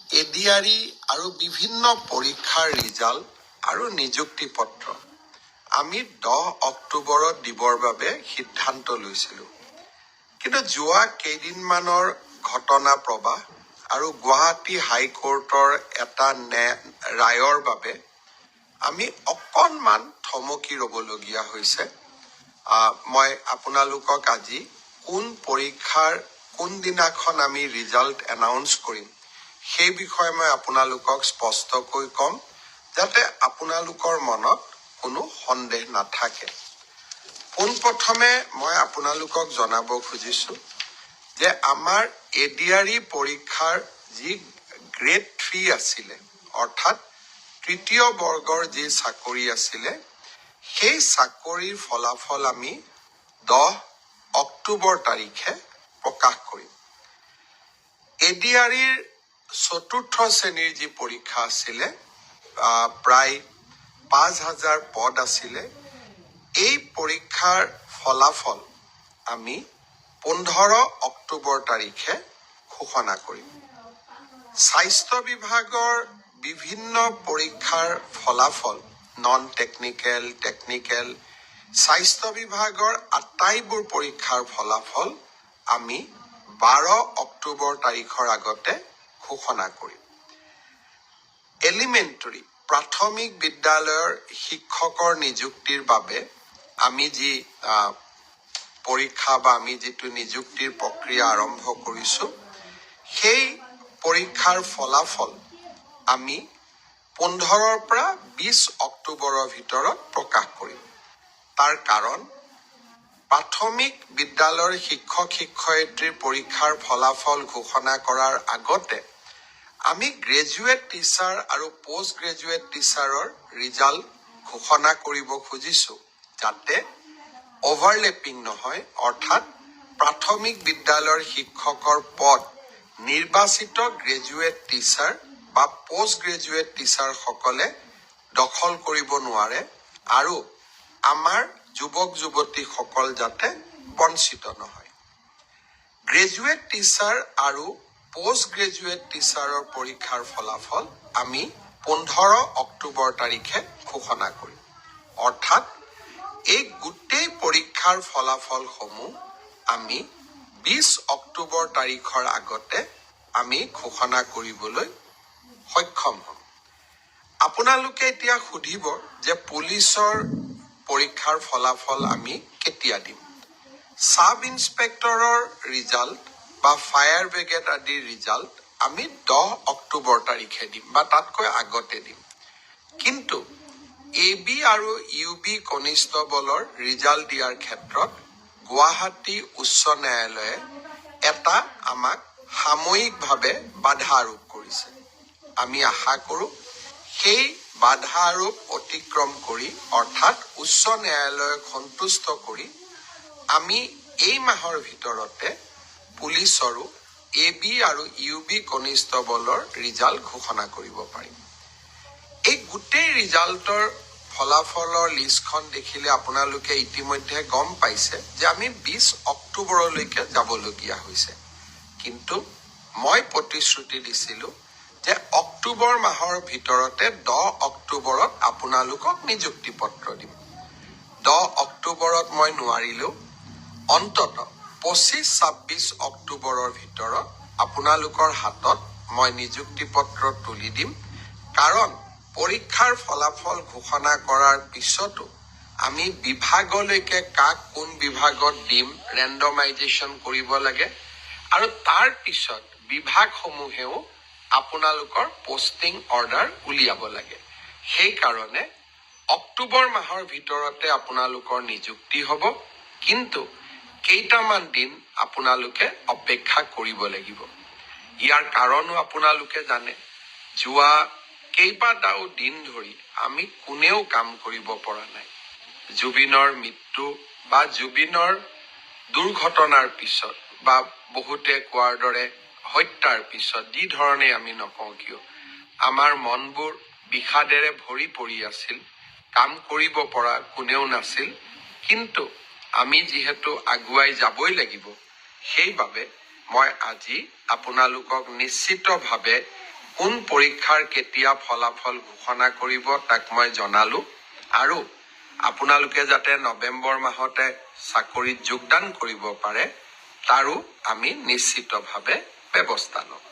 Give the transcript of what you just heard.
ADRE আৰু বিভিন্ন পৰীক্ষাৰ ৰিজাল্ট আৰু নিযুক্তি পত্ৰ আমি 10 অক্টোবৰত দিবৰ বাবে সিদ্ধান্ত লৈছিলোঁ। কিন্তু যোৱা কেইদিনমানৰ ঘটনা প্ৰবাহ আৰু গুৱাহাটী হাইকোৰ্টৰ এটা ৰায়ৰ বাবে আমি অকণমান থমকি ৰ'বলগীয়া হৈছে। মই আপোনালোকক আজি কোন পৰীক্ষাৰ কোনদিনাখন আমি ৰিজাল্ট এনাউন্স কৰিম সেই বিষয়ে মই আপোনালোকক স্পষ্টকৈ ক'ম, যাতে আপোনালোকৰ মনত কোনো সন্দেহ নাথাকে। পোনপ্ৰথমে মই আপোনালোকক জনাব খুজিছোঁ যে আমাৰ এডিআৰই পৰীক্ষাৰ যি গ্ৰেড 3 আছিলে, অৰ্থাৎ তৃতীয় বৰ্গৰ যি চাকৰি আছিলে, সেই চাকৰিৰ ফলাফল আমি 10 অক্টোবৰ তাৰিখে প্ৰকাশ কৰিম। এডিআৰইৰ চতুৰ্থ শ্ৰেণীৰ যি পৰীক্ষা আছিলে, প্ৰায় 5,000 পদ আছিলে, এই পৰীক্ষাৰ ফলাফল আমি 15 অক্টোবৰ তাৰিখে ঘোষণা কৰিম। স্বাস্থ্য বিভাগৰ বিভিন্ন পৰীক্ষাৰ ফলাফল, নন টেকনিকেল, টেকনিকেল, স্বাস্থ্য বিভাগৰ আটাইবোৰ পৰীক্ষাৰ ফলাফল আমি 12 অক্টোবৰ তাৰিখৰ আগতে ঘোষণা কৰিম। এলিমেণ্টাৰী প্ৰাথমিক বিদ্যালয়ৰ শিক্ষকৰ নিযুক্তিৰ বাবে আমি যি পৰীক্ষা বা আমি যিটো নিযুক্তিৰ প্ৰক্ৰিয়া আৰম্ভ কৰিছোঁ, সেই পৰীক্ষাৰ ফলাফল আমি 15ৰ পৰা 20 অক্টোবৰৰ ভিতৰত প্ৰকাশ কৰিম। তাৰ কাৰণ, প্ৰাথমিক বিদ্যালয়ৰ শিক্ষক শিক্ষয়িত্ৰীৰ পৰীক্ষাৰ ফলাফল ঘোষণা কৰাৰ আগতে আমি গ্ৰেজুৱেট টিচাৰ আৰু পোষ্ট গ্ৰেজুৱেট টিচাৰৰ ৰিজাল্ট ঘোষণা কৰিব খুজিছোঁ, যাতে অভাৰলেপিং নহয়, অৰ্থাৎ প্ৰাথমিক বিদ্যালয়ৰ শিক্ষকৰ পদ নিৰ্বাচিত গ্ৰেজুৱেট টিচাৰ বা পোষ্ট গ্ৰেজুৱেট টিচাৰসকলে দখল কৰিব নোৱাৰে আৰু আমাৰ যুৱক যুৱতীসকল যাতে বঞ্চিত নহয়। গ্ৰেজুৱেট টিচাৰ আৰু পোষ্ট গ্ৰেজুৱেট টিচাৰৰ পৰীক্ষাৰ ফলাফল আমি 15 অক্টোবৰ তাৰিখে ঘোষণা কৰিম। অৰ্থাৎ এই গোটেই পৰীক্ষাৰ ফলাফলসমূহ আমি 20 অক্টোবৰ তাৰিখৰ আগতে আমি ঘোষণা কৰিবলৈ সক্ষম হ'ম। আপোনালোকে এতিয়া সুধিব যে পুলিচৰ পৰীক্ষাৰ ফলাফল আমি কেতিয়া দিম? সাব ইন্সপেক্টৰৰ ৰিজাল্ট বা ফায়াৰ ব্ৰিগেড আদিৰ ৰিজাল্ট আমি 10 অক্টোবৰ তাৰিখে দিম বা তাতকৈ আগতে দিম। কিন্তু AB আৰু UB কনিষ্টবলৰ ৰিজাল্ট দিয়াৰ ক্ষেত্ৰত গুৱাহাটী উচ্চ ন্যায়ালয়ে এটা আমাক সাময়িকভাৱে বাধা আৰোপ কৰিছে। আমি আশা কৰোঁ সেই বাধা আৰোপ অতিক্ৰম কৰি, অৰ্থাৎ উচ্চ ন্যায়ালয়ক সন্তুষ্ট কৰি আমি এই মাহৰ ভিতৰতে পুলিচৰো AB আৰু UB কনিষ্টবলৰ ৰিজাল্ট ঘোষণা কৰিব পাৰিম। এই গোটেই ৰিজাল্টৰ ফলাফলৰ লিষ্টখন দেখিলে আপোনালোকে ইতিমধ্যে গম পাইছে যে আমি 20 অক্টোবৰলৈকে যাবলগীয়া হৈছে। কিন্তু মই প্ৰতিশ্ৰুতি দিছিলোঁ যে অক্টোবৰ মাহৰ ভিতৰতে 10 অক্টোবৰত আপোনালোকক নিযুক্তি পত্ৰ দিম। 10 অক্টোবৰত মই নোৱাৰিলেও অন্তত 25-26 অক্টোবৰৰ ভিতৰত আপোনালোকৰ হাতত মই নিযুক্তি পত্ৰ তুলি দিম। কাৰণ পৰীক্ষাৰ ফলাফল ঘোষণা কৰাৰ পিছতো আমি বিভাগলৈকে কাক কোন বিভাগত দিম ৰেণ্ডমাইজেশ্যন কৰিব লাগে আৰু তাৰ পিছত বিভাগসমূহেও আপোনালোকৰ পোষ্টিং অৰ্ডাৰ উলিয়াব লাগে। সেইকাৰণে অক্টোবৰ মাহৰ ভিতৰতে আপোনালোকৰ নিযুক্তি হ'ব, কিন্তু কেইটামান দিন আপোনালোকে অপেক্ষা কৰিব লাগিব। ইয়াৰ কাৰণো আপোনালোকে জানে, যোৱা কেইবাটাও দিন ধৰি আমি কোনেও কাম কৰিব পৰা নাই। জুবিনৰ মৃত্যু বা জুবিনৰ দুৰ্ঘটনাৰ পিছত বা বহুতে কোৱাৰ দৰে হত্যাৰ পিছত যি ধৰণে আমি নকওঁ কিয়, আমাৰ মনবোৰ বিষাদেৰে ভৰি পৰি আছিল। কাম কৰিব পৰা কোনেও নাছিল। কিন্তু আমি যিহেতু আগুৱাই যাবই লাগিব, সেইবাবে মই আজি আপোনালোকক নিশ্চিতভাৱে কোন পৰীক্ষাৰ কেতিয়া ফলাফল ঘোষণা কৰিব তাক মই জনালো আৰু আপোনালোকে যাতে নৱেম্বৰ মাহতে চাকৰিত যোগদান কৰিব পাৰে তাৰো আমি নিশ্চিতভাৱে ব্যৱস্থা লম।